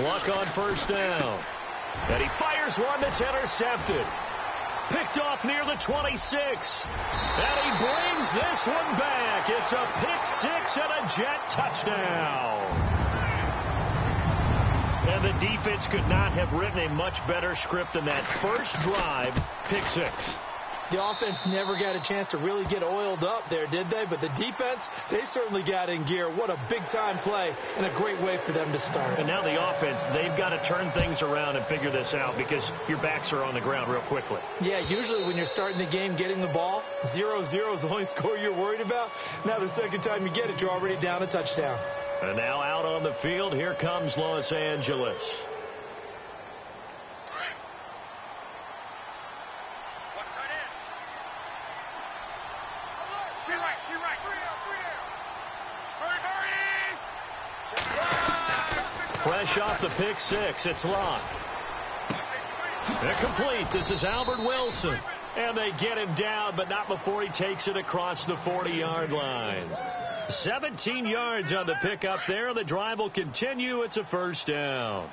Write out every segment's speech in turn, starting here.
Luck on first down. And he fires one that's intercepted. Picked off near the 26. And he brings this one back. It's a pick six and a Jet touchdown. And the defense could not have written a much better script than that first drive, pick six. The offense never got a chance to really get oiled up there, did they? But the defense, they certainly got in gear. What a big-time play and a great way for them to start. And now the offense, they've got to turn things around and figure this out because your backs are on the ground real quickly. Yeah, usually when you're starting the game getting the ball, 0-0 is the only score you're worried about. Now the second time you get it, you're already down a touchdown. And now out on the field, here comes Los Angeles. Fresh off the pick six, it's locked. Incomplete. This is Albert Wilson. And they get him down, but not before he takes it across the 40-yard line. 17 yards on the pickup there. The drive will continue. It's a first down.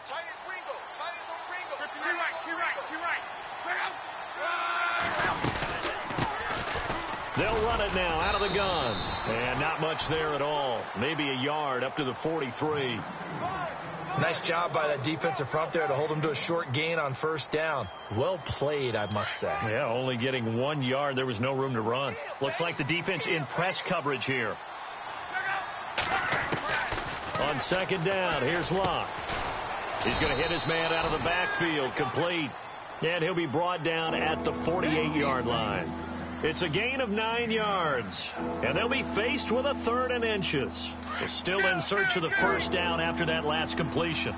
They'll run it now out of the gun. And not much there at all. Maybe a yard up to the 43. Nice job by that defensive front there to hold them to a short gain on first down. Well played, I must say. Yeah, only getting 1 yard. There was no room to run. Looks like the defense in press coverage here. On second down, here's Locke. He's going to hit his man out of the backfield, complete. And he'll be brought down at the 48-yard line. It's a gain of 9 yards. And they'll be faced with a 3rd and inches. They're still in search of the first down after that last completion.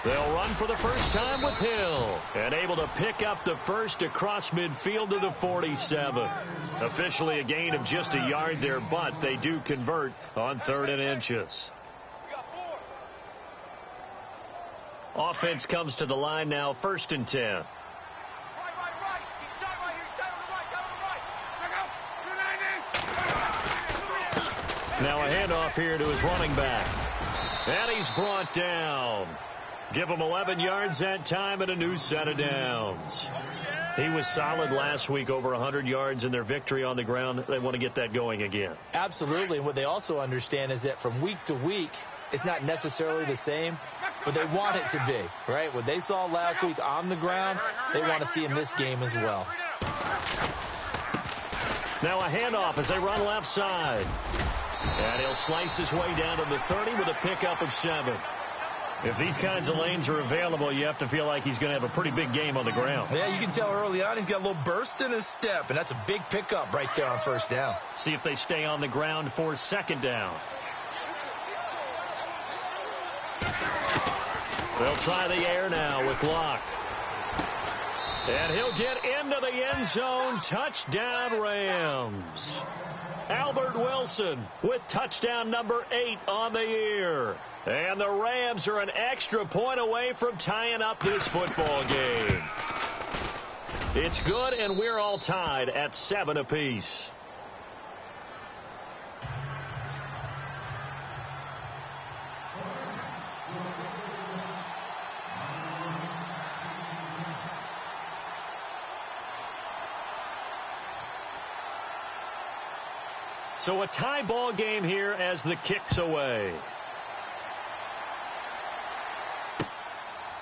They'll run for the first time with Hill. And able to pick up the first across midfield to the 47. Officially a gain of just a yard there, but they do convert on 3rd and inches. Offense comes to the line now, 1st and 10. Now a handoff here to his running back. And he's brought down. Give him 11 yards that time and a new set of downs. He was solid last week, over 100 yards in their victory on the ground. They want to get that going again. Absolutely. And what they also understand is that from week to week, it's not necessarily the same, but they want it to be, right? What they saw last week on the ground, they want to see in this game as well. Now a handoff as they run left side. And he'll slice his way down to the 30 with a pickup of 7. If these kinds of lanes are available, you have to feel like he's going to have a pretty big game on the ground. Yeah, you can tell early on he's got a little burst in his step, and that's a big pickup right there on first down. See if they stay on the ground for second down. They'll try the air now with Locke. And he'll get into the end zone. Touchdown, Rams. Albert Wilson with touchdown number 8 on the year. And the Rams are an extra point away from tying up this football game. It's good, and we're all tied at 7 apiece. So a tie ball game here as the kick's away.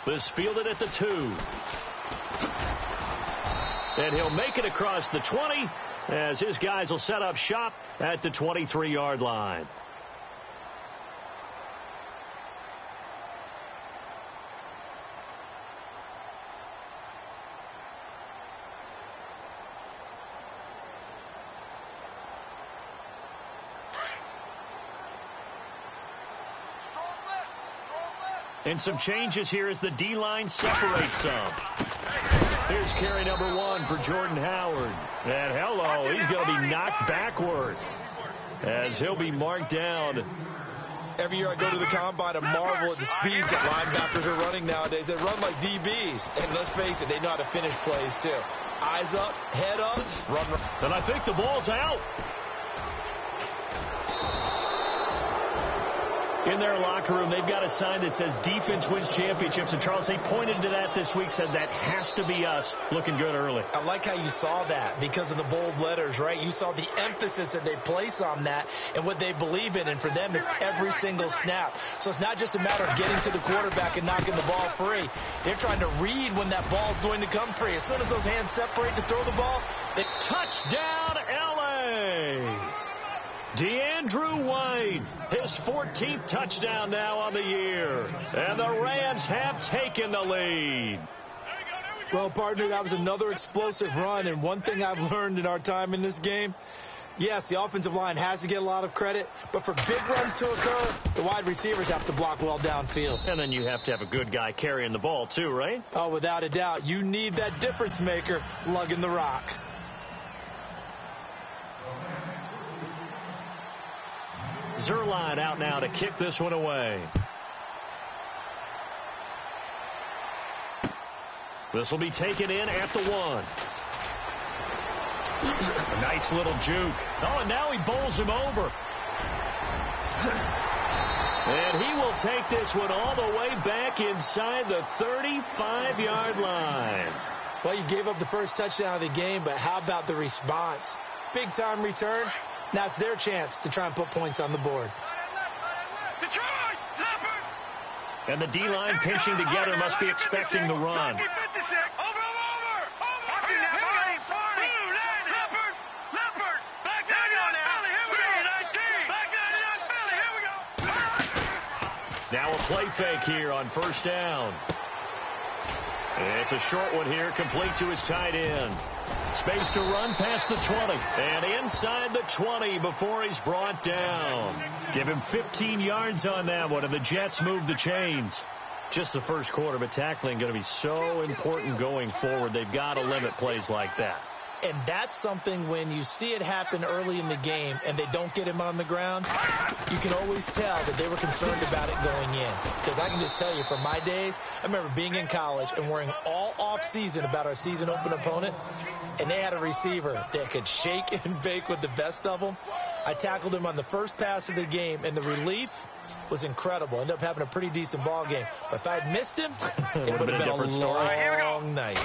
This fielded at the 2. And he'll make it across the 20 as his guys will set up shop at the 23-yard line. And some changes here as the D-line separates some. Here's carry number 1 for Jordan Howard. And hello, he's going to be knocked backward as he'll be marked down. Every year I go to the combine and marvel at the speeds that linebackers are running nowadays. They run like DBs. And let's face it, they know how to finish plays too. Eyes up, head up, run. And I think the ball's out. in their locker room. They've got a sign that says defense wins championships. And, Charles, they pointed to that this week, said that has to be us. Looking good early. I like how you saw that because of the bold letters, right? You saw the emphasis that they place on that and what they believe in. And for them, it's every single snap. So it's not just a matter of getting to the quarterback and knocking the ball free. They're trying to read when that ball's going to come free. As soon as those hands separate to throw the ball, they... Touchdown, L.A. DeAndrew White, his 14th touchdown now on the year. And the Rams have taken the lead. Well, partner, that was another explosive run. And one thing I've learned in our time in this game, yes, the offensive line has to get a lot of credit, but for big runs to occur, the wide receivers have to block well downfield. And then you have to have a good guy carrying the ball too, right? Oh, without a doubt. You need that difference maker lugging the rock. Zerline out now to kick this one away. This will be taken in at the 1. A nice little juke. Oh, and now he bowls him over. And he will take this one all the way back inside the 35-yard line. Well, you gave up the first touchdown of the game, but how about the response? Big-time return. Now it's their chance to try and put points on the board. And the D-line pinching together must be expecting the run. Now a play fake here on first down. It's a short one here, complete to his tight end. Space to run past the 20. And inside the 20 before he's brought down. Give him 15 yards on that one, and the Jets move the chains. Just the first quarter, but tackling going to be so important going forward. They've got to limit plays like that. And that's something when you see it happen early in the game and they don't get him on the ground, you can always tell that they were concerned about it going in. Because I can just tell you, from my days, I remember being in college and worrying all off-season about our season open opponent, and they had a receiver that could shake and bake with the best of them. I tackled him on the first pass of the game, and the relief was incredible. Ended up having a pretty decent ball game. But if I had missed him, it would have been a long night.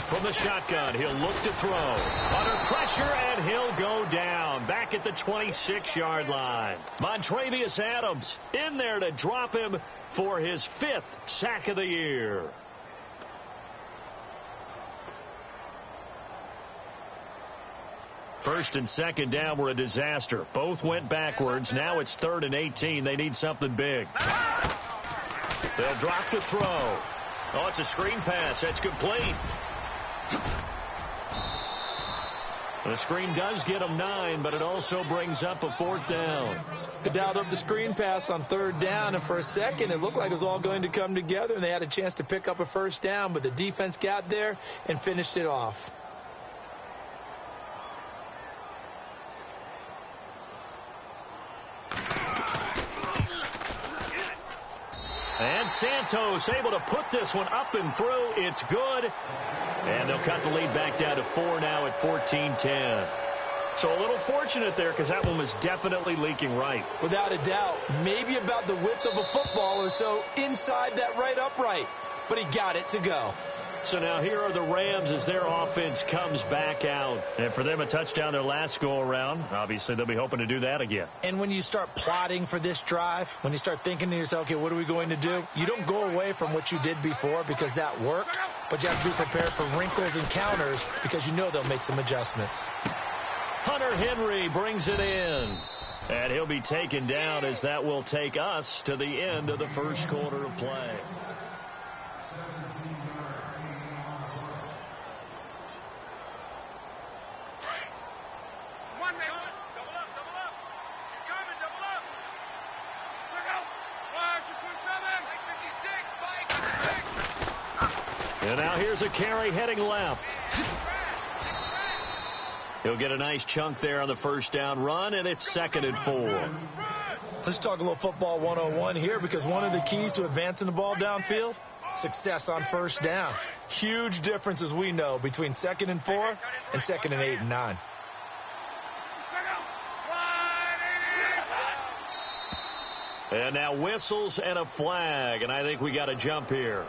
From the shotgun, he'll look to throw. Under pressure, and he'll go down. Back at the 26-yard line. Montravius Adams in there to drop him for his 5th sack of the year. First and second down were a disaster. Both went backwards. Now it's 3rd and 18. They need something big. They'll drop to throw. Oh, it's a screen pass. That's complete. The screen does get them 9, but it also brings up a 4th down. They dialed up the screen pass on 3rd down, and for a second it looked like it was all going to come together, and they had a chance to pick up a first down, but the defense got there and finished it off. And Santos able to put this one up and through. It's good. And they'll cut the lead back down to 4 now at 14-10. So a little fortunate there because that one was definitely leaking right. Without a doubt. Maybe about the width of a football or so inside that right upright. But he got it to go. So now here are the Rams as their offense comes back out. And for them, a touchdown their last go-around. Obviously, they'll be hoping to do that again. And when you start plotting for this drive, when you start thinking to yourself, okay, what are we going to do? You don't go away from what you did before because that worked. But you have to be prepared for wrinkles and counters because you know they'll make some adjustments. Hunter Henry brings it in. And he'll be taken down as that will take us to the end of the first quarter of play. And now here's a carry heading left. He'll get a nice chunk there on the first down run, and it's 2nd and 4. Let's talk a little football 101 here because one of the keys to advancing the ball downfield, success on first down. Huge difference, as we know, between 2nd and 4 and 2nd and 8 and 9. And now whistles and a flag, and I think we got a jump here.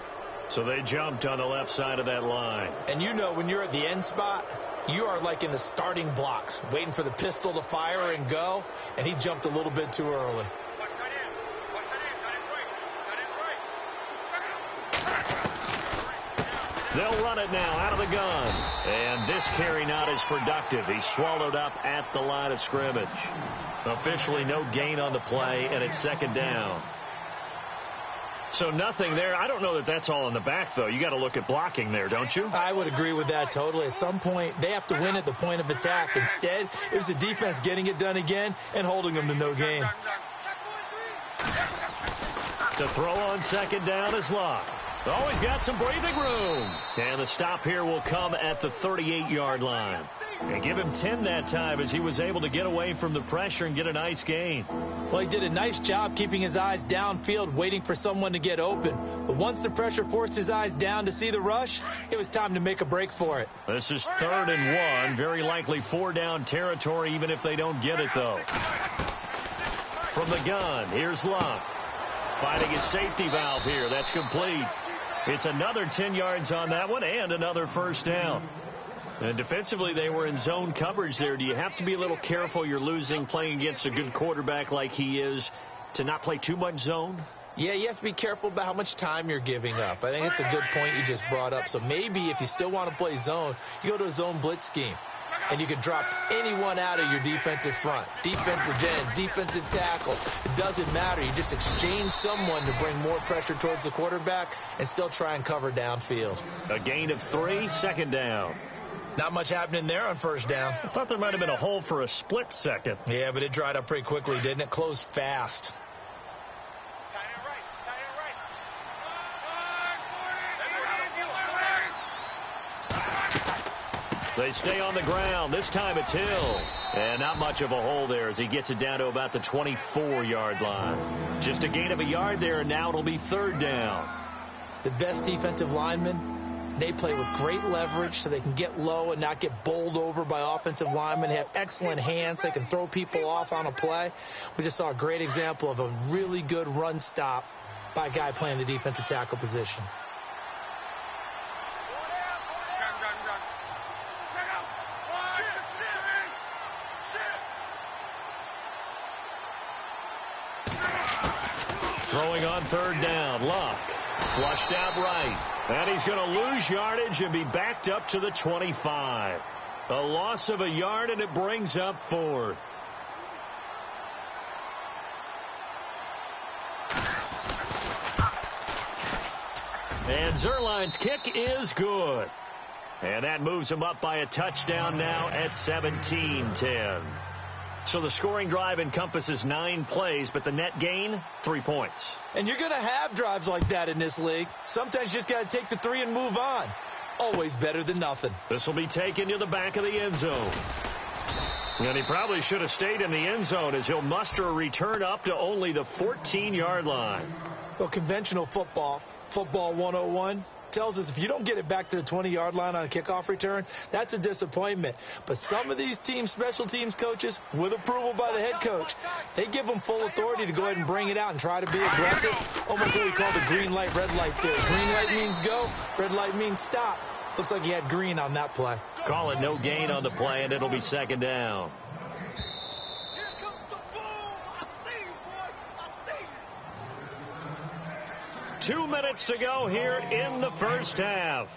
So they jumped on the left side of that line. And you know when you're at the end spot, you are like in the starting blocks, waiting for the pistol to fire and go, and he jumped a little bit too early. They'll run it now out of the gun. And this carry not as productive. He's swallowed up at the line of scrimmage. Officially no gain on the play, and it's second down. So nothing there. I don't know that that's all in the back, though. You got to look at blocking there, don't you? I would agree with that totally. At some point, they have to win at the point of attack. Instead, it was the defense getting it done again and holding them to no gain. To throw on second down is Locke. Always got some breathing room. And the stop here will come at the 38-yard line. And give him 10 that time as he was able to get away from the pressure and get a nice gain. Well, he did a nice job keeping his eyes downfield, waiting for someone to get open. But once the pressure forced his eyes down to see the rush, it was time to make a break for it. This is 3rd and 1. Very likely 4-down territory, even if they don't get it, though. From the gun, here's Locke. Finding his safety valve here. That's complete. It's another 10 yards on that one and another first down. And defensively, they were in zone coverage there. Do you have to be a little careful? You're losing playing against a good quarterback like he is to not play too much zone? Yeah, you have to be careful about how much time you're giving up. I think it's a good point you just brought up. So maybe if you still want to play zone, you go to a zone blitz scheme. And you can drop anyone out of your defensive front. Defensive end, defensive tackle. It doesn't matter. You just exchange someone to bring more pressure towards the quarterback and still try and cover downfield. A gain of 3, second down. Not much happening there on first down. I thought there might have been a hole for a split second. Yeah, but it dried up pretty quickly, didn't it? Closed fast. They stay on the ground. This time it's Hill. And not much of a hole there as he gets it down to about the 24-yard line. Just a gain of a yard there, and now it'll be 3rd down. The best defensive linemen, they play with great leverage so they can get low and not get bowled over by offensive linemen. They have excellent hands. They can throw people off on a play. We just saw a great example of a really good run stop by a guy playing the defensive tackle position. Throwing on 3rd down, Locke. Flushed out right. And he's going to lose yardage and be backed up to the 25. A loss of a yard, and it brings up 4th. And Zerline's kick is good. And that moves him up by a touchdown now at 17-10. So the scoring drive encompasses 9 plays, but the net gain, 3 points. And you're going to have drives like that in this league. Sometimes you just got to take the 3 and move on. Always better than nothing. This will be taken to the back of the end zone. And he probably should have stayed in the end zone as he'll muster a return up to only the 14-yard line. Well, conventional football 101, tells us if you don't get it back to the 20-yard line on a kickoff return, that's a disappointment. But some of these teams, special teams coaches, with approval by the head coach, they give them full authority to go ahead and bring it out and try to be aggressive. Almost what we call the green light, red light theory. Green light means go, red light means stop. Looks like he had green on that play. Call it no gain on the play, and it'll be 2nd down. Two minutes to go here in the first half.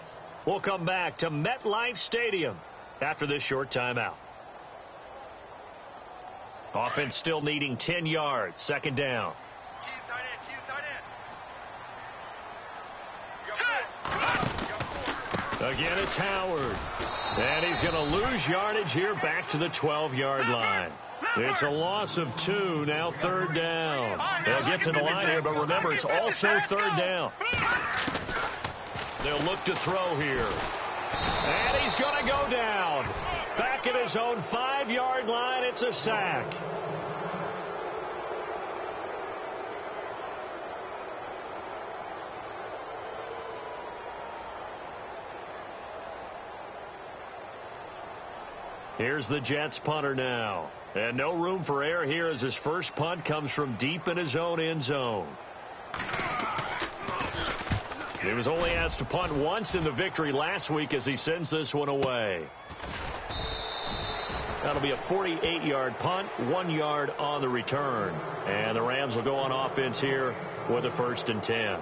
We'll come back to MetLife Stadium after this short timeout. Offense still needing 10 yards. 2nd down. Again, it's Howard. And he's going to lose yardage here back to the 12-yard line. It's a loss of 2, now 3rd down. They'll get to the line here, but remember, it's also 3rd down. They'll look to throw here. And he's going to go down. Back at his own 5-yard line, it's a sack. Here's the Jets punter now. And no room for error here as his first punt comes from deep in his own end zone. He was only asked to punt once in the victory last week as he sends this one away. That'll be a 48-yard punt, 1 yard on the return. And the Rams will go on offense here with a 1st and 10.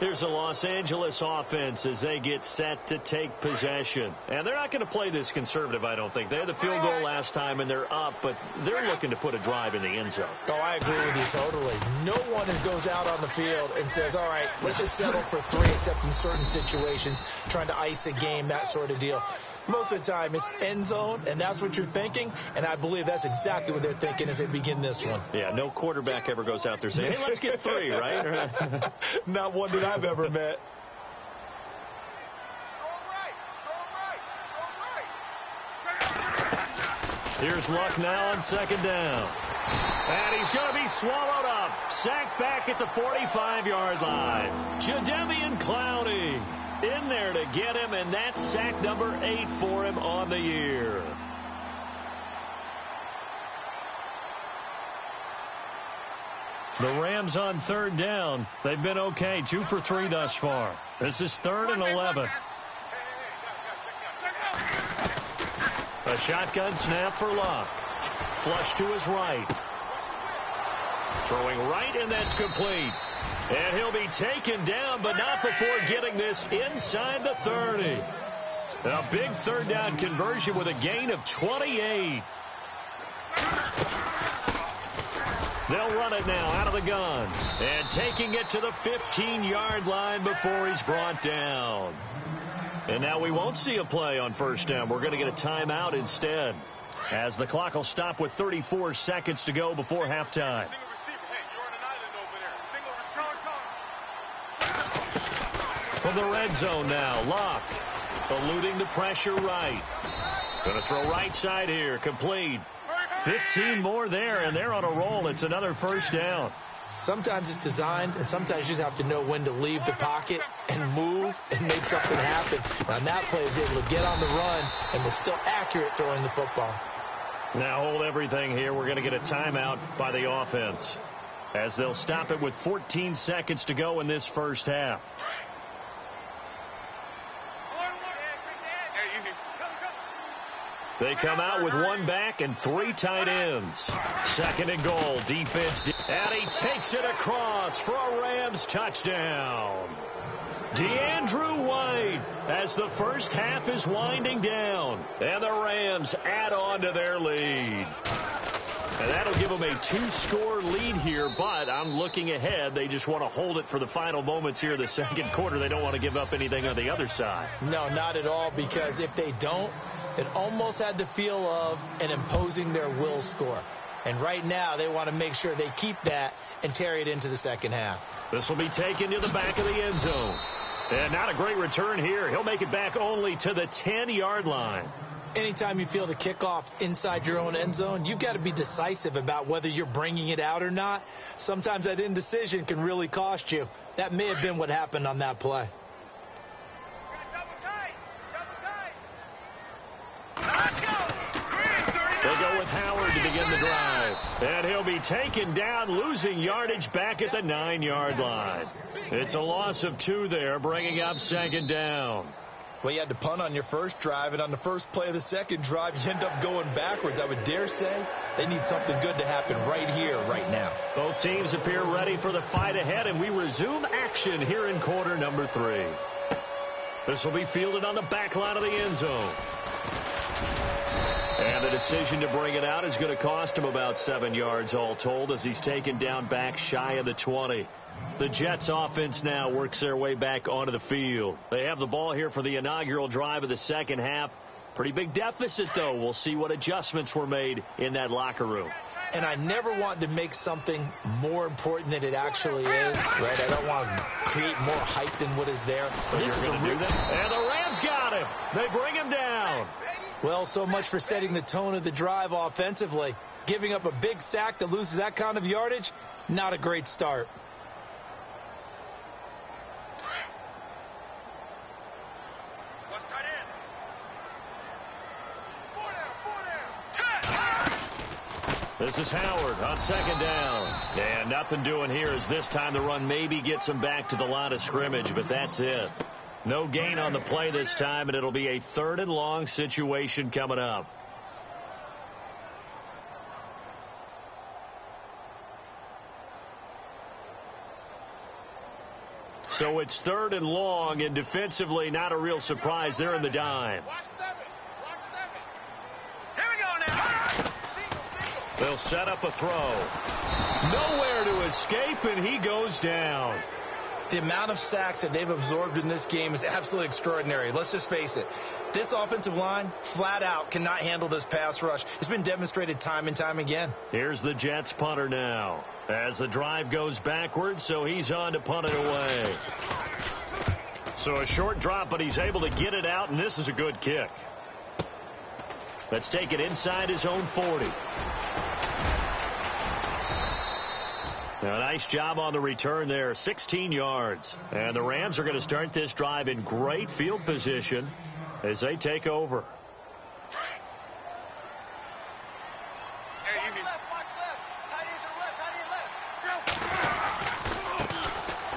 Here's the Los Angeles offense as they get set to take possession. And they're not going to play this conservative, I don't think. They had the field goal last time, and they're up, but they're looking to put a drive in the end zone. Oh, I agree with you totally. No one goes out on the field and says, all right, let's just settle for 3, except in certain situations, trying to ice a game, that sort of deal. Most of the time, it's end zone, and that's what you're thinking, and I believe that's exactly what they're thinking as they begin this one. Yeah, no quarterback ever goes out there saying, hey, let's get 3, right? Not one that I've ever met. Here's Luck now on 2nd down. And he's going to be swallowed up. Sacked back at the 45-yard line. Jadeveon Clowney in there to get him, and that's sack number 8 for him on the year. The Rams on 3rd down. They've been okay, 2 for 3 thus far. This is 3rd and 11. A shotgun snap for Luck. Flush to his right. Throwing right, and that's complete. And he'll be taken down, but not before getting this inside the 30. A big 3rd down conversion with a gain of 28. They'll run it now out of the gun. And taking it to the 15-yard line before he's brought down. And now we won't see a play on 1st down. We're going to get a timeout instead, as the clock will stop with 34 seconds to go before halftime. From the red zone now, Luck eluding the pressure right. Going to throw right side here, complete. 15 more there, and they're on a roll. It's another 1st down. Sometimes it's designed, and sometimes you just have to know when to leave the pocket and move and make something happen. Now, that play is able to get on the run and was still accurate throwing the football. Now hold everything here. We're going to get a timeout by the offense, as they'll stop it with 14 seconds to go in this 1st half. They come out with 1 back and 3 tight ends. 2nd and goal. Defense. And he takes it across for a Rams touchdown. DeAndrew White, as the 1st half is winding down. And the Rams add on to their lead. And that'll give them a 2-score lead here, but I'm looking ahead. They just want to hold it for the final moments here in the 2nd quarter. They don't want to give up anything on the other side. No, not at all, because if they don't, it almost had the feel of an imposing their will score. And right now, they want to make sure they keep that and carry it into the 2nd half. This will be taken to the back of the end zone. And not a great return here. He'll make it back only to the 10-yard line. Anytime you feel the kickoff inside your own end zone, you've got to be decisive about whether you're bringing it out or not. Sometimes that indecision can really cost you. That may have been what happened on that play. They'll go with Howard to begin the drive. And he'll be taken down, losing yardage back at the 9-yard line. It's a loss of 2 there, bringing up 2nd down. Well, you had to punt on your first drive, and on the first play of the second drive, you end up going backwards. I would dare say they need something good to happen right here, right now. Both teams appear ready for the fight ahead, and we resume action here in quarter number 3. This will be fielded on the back line of the end zone. And the decision to bring it out is going to cost him about 7 yards all told, as he's taken down back shy of the 20. The Jets offense now works their way back onto the field. They have the ball here for the inaugural drive of the 2nd half. Pretty big deficit, though. We'll see what adjustments were made in that locker room. And I never want to make something more important than it actually is, right? I don't want to create more hype than what is there. But this is a do that. And the Rams got him. They bring him down. Well, so much for setting the tone of the drive offensively. Giving up a big sack that loses that kind of yardage, not a great start. This is Howard on second down. And nothing doing here as this time the run maybe gets him back to the line of scrimmage, but that's it. No gain on the play this time, and it'll be a 3rd and long situation coming up. So it's 3rd and long, and defensively not a real surprise. They're in the dime. They'll set up a throw. Nowhere to escape, and he goes down. The amount of sacks that they've absorbed in this game is absolutely extraordinary. Let's just face it. This offensive line, flat out, cannot handle this pass rush. It's been demonstrated time and time again. Here's the Jets punter now. As the drive goes backwards, so he's on to punt it away. So a short drop, but he's able to get it out, and this is a good kick. Let's take it inside his own 40. Now, a nice job on the return there, 16 yards. And the Rams are going to start this drive in great field position as they take over.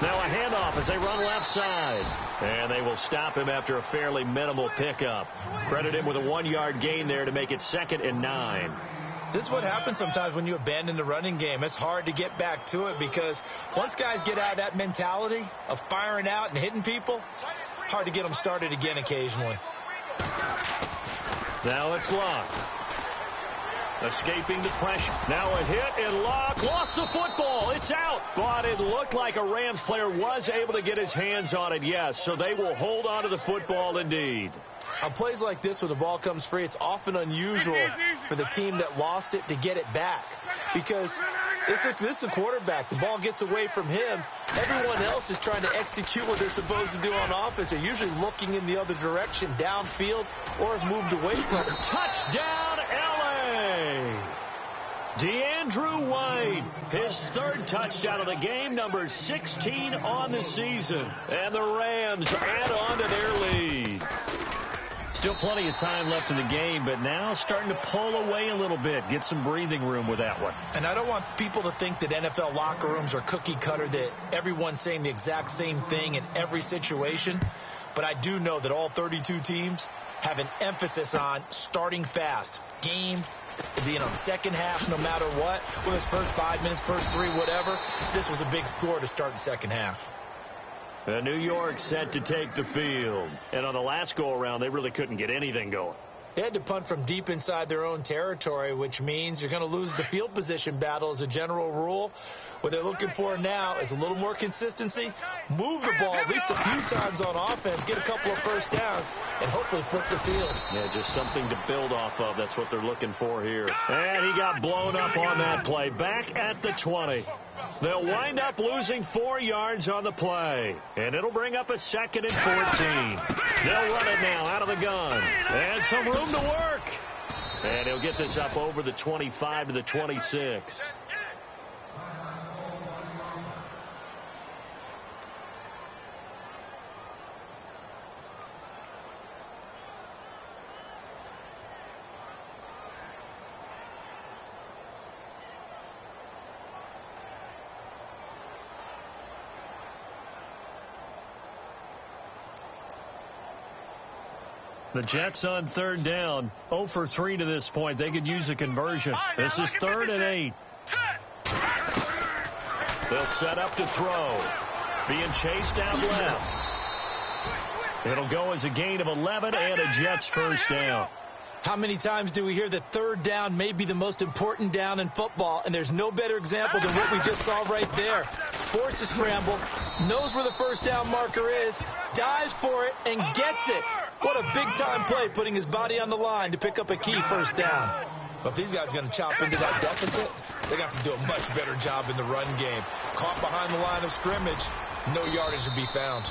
Now a handoff as they run left side. And they will stop him after a fairly minimal pickup. Credit him with a 1-yard gain there to make it 2nd and 9. This is what happens sometimes when you abandon the running game. It's hard to get back to it because once guys get out of that mentality of firing out and hitting people, hard to get them started again occasionally. Now it's Locke. Escaping the pressure. Now a hit, and Locke lost the football. It's out. But it looked like a Rams player was able to get his hands on it, yes. So they will hold on to the football indeed. On plays like this where the ball comes free, it's often unusual for the team that lost it to get it back. Because this is the quarterback. The ball gets away from him. Everyone else is trying to execute what they're supposed to do on offense. They're usually looking in the other direction, downfield, or have moved away from it. Touchdown, L.A. DeAndrew White, his 3rd touchdown of the game, number 16 on the season. And the Rams add on to their lead. Still plenty of time left in the game, but now starting to pull away a little bit. Get some breathing room with that one. And I don't want people to think that NFL locker rooms are cookie cutter, that everyone's saying the exact same thing in every situation. But I do know that all 32 teams have an emphasis on starting fast. Game, being on the second half, no matter what. Whether it's first 5 minutes, first 3, whatever. This was a big score to start the second half. New York set to take the field. And on the last go-around, they really couldn't get anything going. They had to punt from deep inside their own territory, which means you're going to lose the field position battle as a general rule. What they're looking for now is a little more consistency, move the ball at least a few times on offense, get a couple of first downs, and hopefully flip the field. Yeah, just something to build off of. That's what they're looking for here. And he got blown up on that play. Back at the 20. They'll wind up losing 4 yards on the play. And it'll bring up a 2nd and 14. They'll run it now out of the gun. And some room to work. And he'll get this up over the 25 to the 26. The Jets on 3rd down, 0 for 3 to this point. They could use a conversion. This is 3rd and 8. They'll set up to throw. Being chased out left. It'll go as a gain of 11 and a Jets first down. How many times do we hear that 3rd down may be the most important down in football, and there's no better example than what we just saw right there. Forced to scramble, knows where the first down marker is, dives for it, and gets it. What a big-time play, putting his body on the line to pick up a key first down. But if these guys are going to chop into that deficit, they're going to have to do a much better job in the run game. Caught behind the line of scrimmage, no yardage to be found.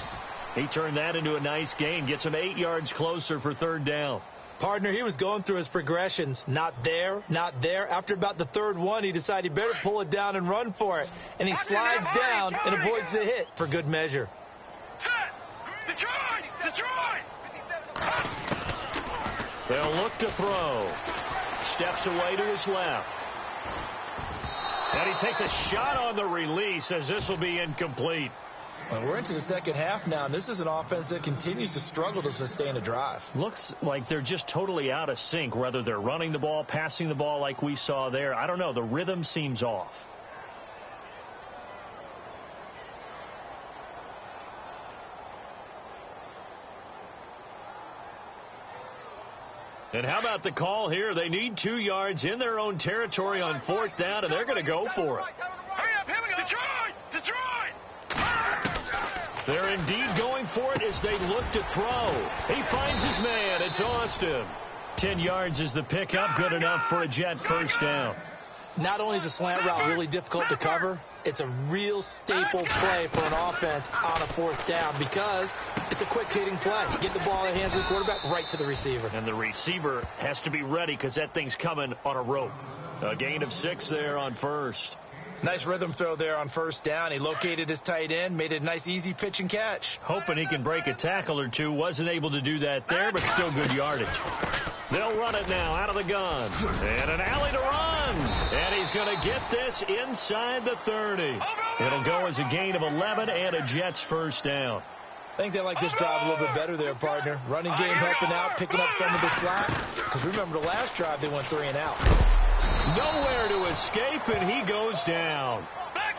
He turned that into a nice gain, gets him 8 yards closer for 3rd down. Partner, he was going through his progressions. Not there, not there. After about the 3rd one, he decided he better pull it down and run for it. And he slides down and avoids the hit for good measure. Detroit! They'll look to throw. Steps away to his left. And he takes a shot on the release as this will be incomplete. Well, we're into the second half now, and this is an offense that continues to struggle to sustain a drive. Looks like they're just totally out of sync, whether they're running the ball, passing the ball like we saw there. I don't know. The rhythm seems off. And how about the call here? They need 2 yards in their own territory on 4th down, and they're going to go for it. Hurry up, here we go. Detroit! They're indeed going for it as they look to throw. He finds his man. It's Austin. 10 yards is the pickup. Good enough for a Jet first down. Not only is a slant route really difficult to cover, it's a real staple play for an offense on a 4th down because it's a quick-hitting play. Get the ball in the hands of the quarterback right to the receiver. And the receiver has to be ready because that thing's coming on a rope. A gain of 6 there on first. Nice rhythm throw there on 1st down. He located his tight end, made it a nice, easy pitch and catch. Hoping he can break a tackle or two. Wasn't able to do that there, but still good yardage. They'll run it now out of the gun. And an alley to run. And he's going to get this inside the 30. It'll go as a gain of 11 and a Jets first down. I think they like this drive a little bit better there, partner. Running game helping out, picking up some of the slack. Because remember, the last drive they went 3 and out. Nowhere to escape, and he goes down.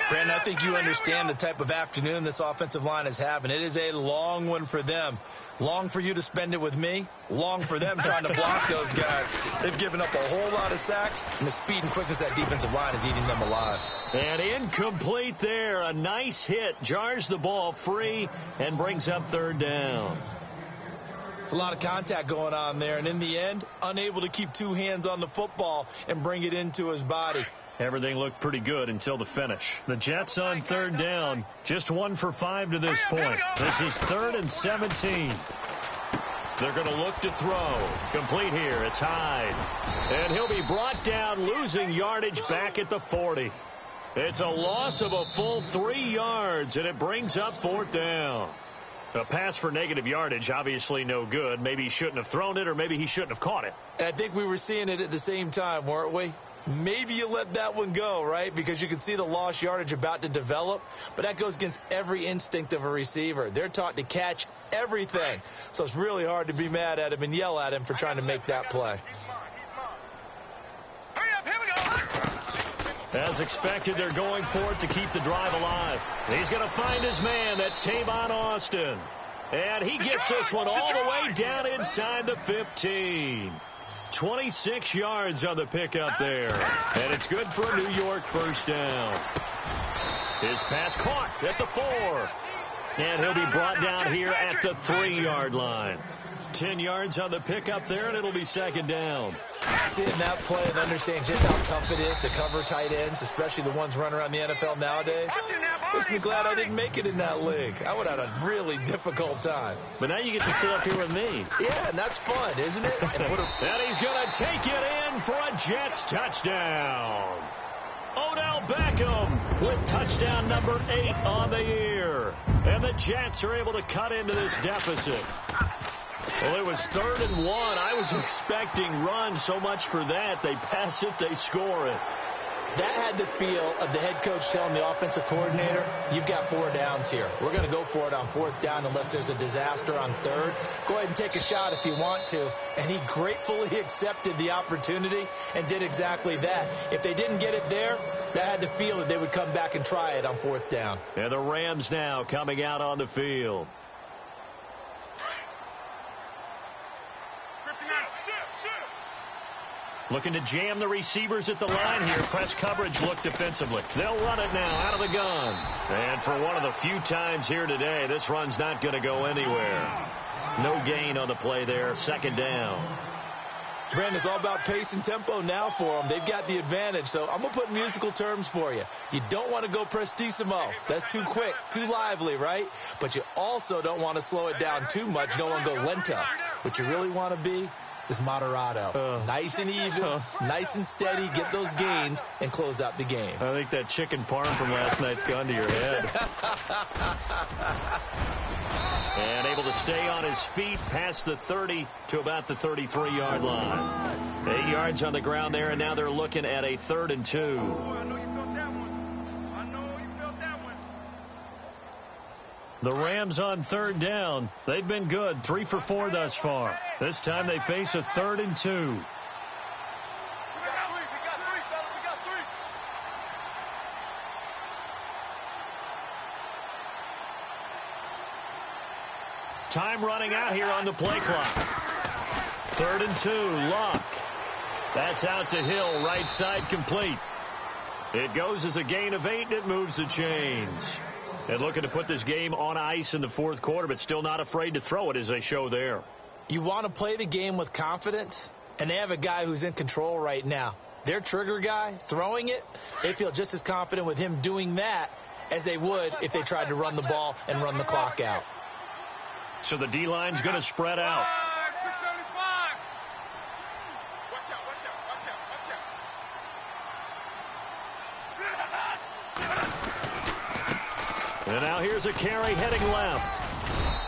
Brandon, I think you understand the type of afternoon this offensive line is having. It is a long one for them. Long for you to spend it with me. Long for them trying to block those guys. They've given up a whole lot of sacks, and the speed and quickness of that defensive line is eating them alive. And incomplete there. A nice hit. Jars the ball free and brings up 3rd down. It's a lot of contact going on there, and in the end, unable to keep 2 hands on the football and bring it into his body. Everything looked pretty good until the finish. The Jets on 3rd down. Just 1 for 5 to this point. This is 3rd and 17. They're going to look to throw. Complete here. It's Hyde. And he'll be brought down, losing yardage back at the 40. It's a loss of a full 3 yards, and it brings up 4th down. A pass for negative yardage, obviously no good. Maybe he shouldn't have thrown it, or maybe he shouldn't have caught it. I think we were seeing it at the same time, weren't we? Maybe you let that one go, right? Because you can see the lost yardage about to develop. But that goes against every instinct of a receiver. They're taught to catch everything. So it's really hard to be mad at him and yell at him for trying to make that play. Hurry up, here we go. As expected, they're going for it to keep the drive alive. He's going to find his man. That's Tavon Austin. And he gets this one all the way down inside the 15. 26 yards on the pickup there. And it's good for a New York first down. His pass caught at the 4. And he'll be brought down here at the 3-yard line. 10 yards on the pickup there, and it'll be 2nd down. Seeing that play and understanding just how tough it is to cover tight ends, especially the ones running around the NFL nowadays, makes me glad I didn't make it in that league. I would have had a really difficult time. But now you get to sit up here with me. Yeah, and that's fun, isn't it? And he's going to take it in for a Jets touchdown. Odell Beckham with touchdown number 8 on the year. And the Jets are able to cut into this deficit. Well, it was 3rd and 1. I was expecting run. So much for that. They pass it, they score it. That had the feel of the head coach telling the offensive coordinator, you've got 4 downs here. We're going to go for it on 4th down unless there's a disaster on 3rd. Go ahead and take a shot if you want to. And he gratefully accepted the opportunity and did exactly that. If they didn't get it there, that had the feel that they would come back and try it on 4th down. And the Rams now coming out on the field. Looking to jam the receivers at the line here. Press coverage look defensively. They'll run it now out of the gun. And for one of the few times here today, this run's not going to go anywhere. No gain on the play there. 2nd down. Brandon, it's all about pace and tempo now for them. They've got the advantage. So I'm going to put musical terms for you. You don't want to go prestissimo. That's too quick, too lively, right? But you also don't want to slow it down too much. You don't want to go lento. What you really want to be is moderado. Nice and even, nice and steady, get those gains, and close out the game. I think that chicken parm from last night's gone to your head. And able to stay on his feet past the 30 to about the 33-yard line. 8 yards on the ground there, and now they're looking at a 3rd and 2. I know you felt that one. I know you felt that one. The Rams on 3rd down. They've been good, 3 for 4 thus far. This time they face a 3rd and 2. We got 3, fellas. We got 3. Time running out here on the play clock. 3rd and 2, Luck. That's out to Hill, right side complete. It goes as a gain of 8, and it moves the chains. And looking to put this game on ice in the 4th quarter, but still not afraid to throw it as they show there. You want to play the game with confidence, and they have a guy who's in control right now. Their trigger guy, throwing it, they feel just as confident with him doing that as they would if they tried to run the ball and run the clock out. So the D-line's going to spread out. 675. Watch out, watch out, watch out, watch out. And now here's a carry heading left.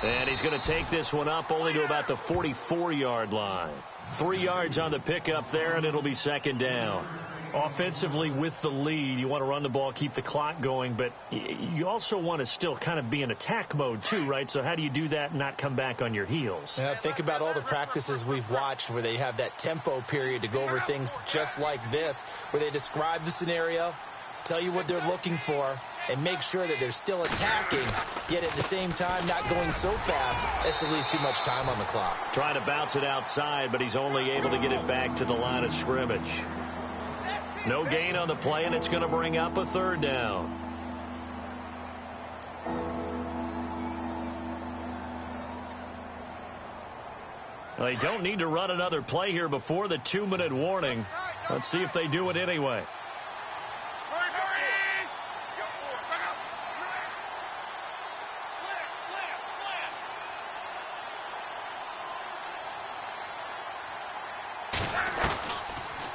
And he's going to take this one up only to about the 44-yard line. 3 yards on the pickup there, and it'll be 2nd down. Offensively with the lead, you want to run the ball, keep the clock going, but you also want to still kind of be in attack mode too, right? So how do you do that and not come back on your heels? Yeah, think about all the practices we've watched where they have that tempo period to go over things just like this, where they describe the scenario, tell you what they're looking for, and make sure that they're still attacking, yet at the same time not going so fast as to leave too much time on the clock. Trying to bounce it outside, but he's only able to get it back to the line of scrimmage. No gain on the play, and it's going to bring up a 3rd down. They don't need to run another play here before the 2-minute warning. Let's see if they do it anyway.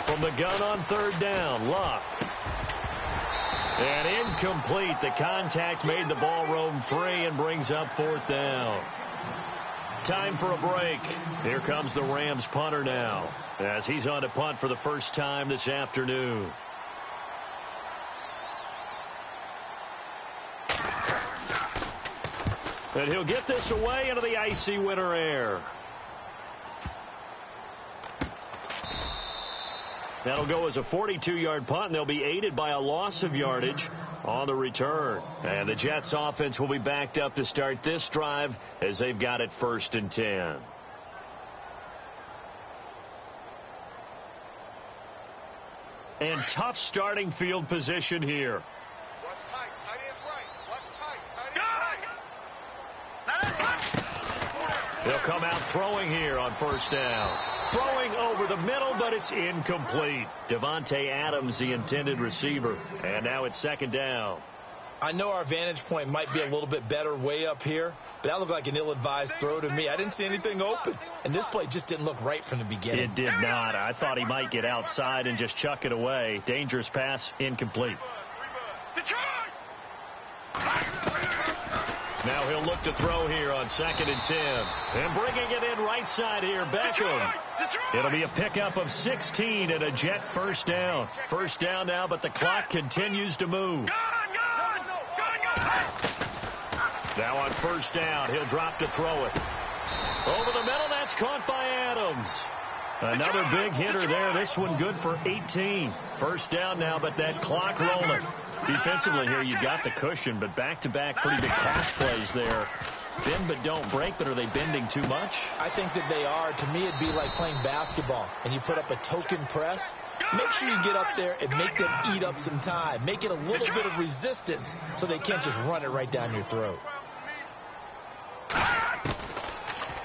From the gun on 3rd down, Luck. And incomplete. The contact made the ball roam free and brings up 4th down. Time for a break. Here comes the Rams punter now, as he's on to punt for the first time this afternoon. And he'll get this away into the icy winter air. That'll go as a 42-yard punt, and they'll be aided by a loss of yardage on the return. And the Jets offense will be backed up to start this drive as they've got it 1st and 10. And tough starting field position here. Watch tight. Tight end's right. Watch tight. Tight end's right. They'll come out throwing here on 1st down. Throwing over the middle, but it's incomplete. Devontae Adams, the intended receiver. And now it's 2nd down. I know our vantage point might be a little bit better way up here, but that looked like an ill-advised throw to me. I didn't see anything open, and this play just didn't look right from the beginning. It did not. I thought he might get outside and just chuck it away. Dangerous pass, incomplete. Detroit! Now he'll look to throw here on 2nd and 10. And bringing it in right side here, Beckham. It'll be a pickup of 16 and a Jet 1st down. 1st down now, but the clock continues to move. Now on 1st down, he'll drop to throw it. Over the middle, that's caught by Adams. Another big hitter there. This one good for 18. 1st down now, but that clock rolling. Defensively here, you've got the cushion, but back-to-back pretty big pass plays there. Bend but don't break, but are they bending too much? I think that they are. To me, it'd be like playing basketball, and you put up a token press. Make sure you get up there and make them eat up some time. Make it a little bit of resistance so they can't just run it right down your throat.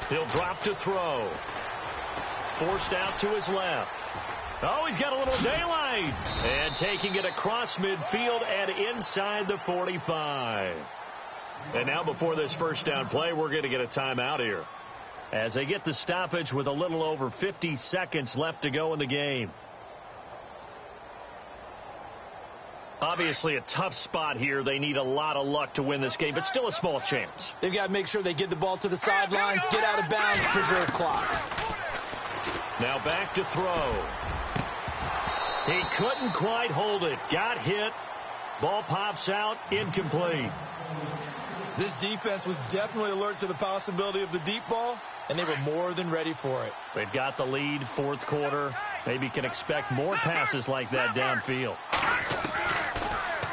He'll drop to throw. Forced out to his left. Oh, he's got a little daylight. And taking it across midfield and inside the 45. And now before this 1st down play, we're going to get a timeout here. as they get the stoppage with a little over 50 seconds left to go in the game. Obviously a tough spot here. They need a lot of luck to win this game, but still a small chance. They've got to make sure they get the ball to the sidelines, get out of bounds, preserve clock. Now back to throw. He couldn't quite hold it. Got hit. Ball pops out. Incomplete. This defense was definitely alert to the possibility of the deep ball, and they were more than ready for it. They've got the lead, fourth quarter. Maybe can expect more passes like that downfield.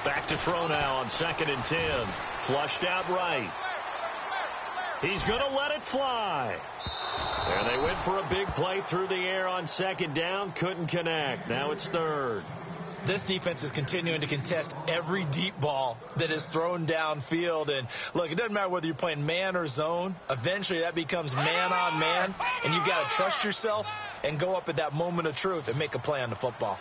Back to throw now on 2nd and 10. Flushed out right. He's going to let it fly. And they went for a big play through the air on 2nd down. Couldn't connect. Now it's 3rd. This defense is continuing to contest every deep ball that is thrown downfield. And, look, it doesn't matter whether you're playing man or zone. Eventually that becomes man on man, and you've got to trust yourself and go up at that moment of truth and make a play on the football.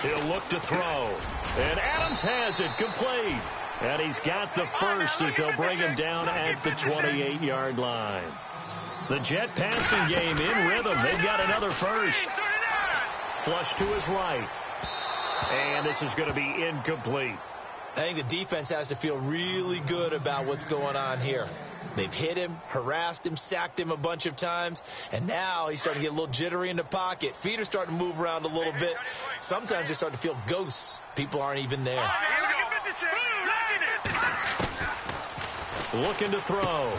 He'll look to throw. And Adams has it complete. And he's got the first as they'll bring him down at the 28-yard line. The Jet passing game in rhythm. They've got another first. Flush to his right. And this is going to be incomplete. I think the defense has to feel really good about what's going on here. They've hit him, harassed him, sacked him a bunch of times, and now he's starting to get a little jittery in the pocket. Feet are starting to move around a little bit. Sometimes they start to feel ghosts. People aren't even there. Looking to throw.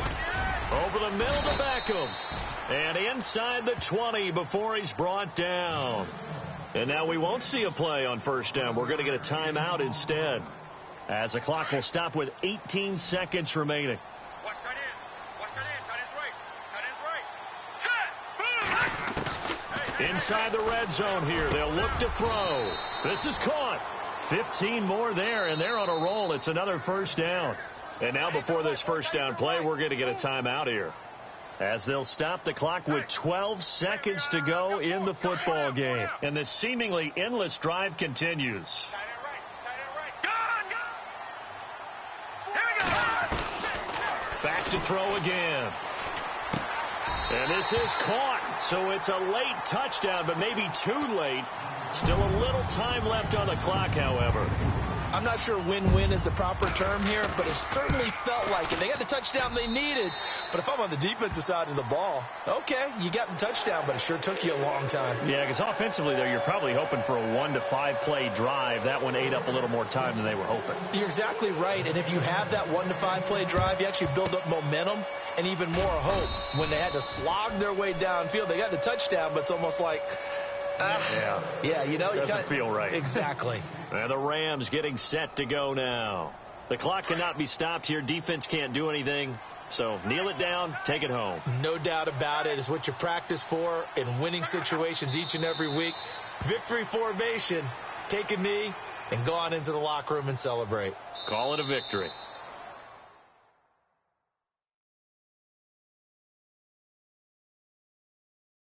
Over the middle to Beckham. And inside the 20 before he's brought down. And now we won't see a play on 1st down. We're going to get a timeout instead, as the clock will stop with 18 seconds remaining. Inside the red zone here. They'll look to throw. This is caught. 15 more there, and they're on a roll. It's another 1st down. And now before this 1st down play, we're going to get a timeout here, as they'll stop the clock with 12 seconds to go in the football game. And this seemingly endless drive continues. Back to throw again. And this is caught. So it's a late touchdown, but maybe too late. Still a little time left on the clock, however. I'm not sure win-win is the proper term here, but it certainly felt like it. They got the touchdown they needed, but if I'm on the defensive side of the ball, okay, you got the touchdown, but it sure took you a long time. Yeah, because offensively, though, you're probably hoping for a 1 to 5 play drive. That one ate up a little more time than they were hoping. You're exactly right, and if you have that 1 to 5 play drive, you actually build up momentum and even more hope. When they had to slog their way downfield, they got the touchdown, but it's almost like, yeah, you know, doesn't feel right. Exactly. And the Rams getting set to go now. The clock cannot be stopped here. Defense can't do anything. So kneel it down, take it home. No doubt about it. It's what you practice for in winning situations each and every week. Victory formation. Take a knee and go on into the locker room and celebrate. Call it a victory.